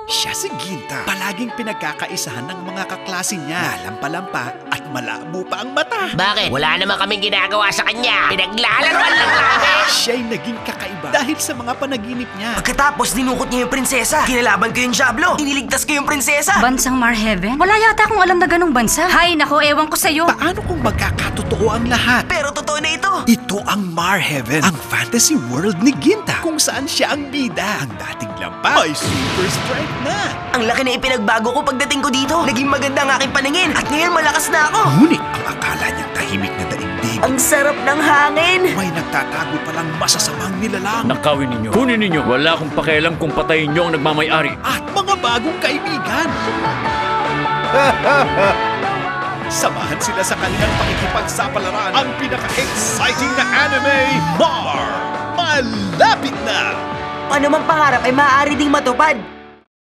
Siya si Ginta. Palaging pinagkakaisahan ng mga kaklase niya. Lampa-lampa at malabo pa ang mata. Bakit? Wala naman kaming ginagawa sa kanya. Pinaglalaroan lang namin. Siya'y naging kakaiba dahil sa mga panaginip niya. Pagkatapos dinukot niya yung prinsesa. Kinalaban ko yung Diablo. Iniligtas ko yung prinsesa. Bansang Marheaven? Wala yata akong alam na ganong bansa. Hay, nako, ewan ko sa'yo. Paano kung magkakatotoo ang lahat? Pero totoo na ito. Ito ang Marheaven, ang fantasy world ni Ginta, kung saan siya ang bida. Ang dating lampa ay super strength na. Ang laki na ipinagbago ko pagdating ko dito. Naging maganda ang aking paningin. At ngayon malakas na ako. Ngunit ang akala niyang tahimik na daigdig, Ang sarap ng hangin. may nagtatago palang masasamang nilalang. Nakawin ninyo. Kunin ninyo. Wala akong pakialam kung patayin nyo ang nagmamayari. At mga bagong kaibigan. Samahan sila sa kanilang pakikipagsapalaran. Ang pinaka-exciting na anime, Mar! Malapit na! Ano mang pangarap ay maaari ding matupad.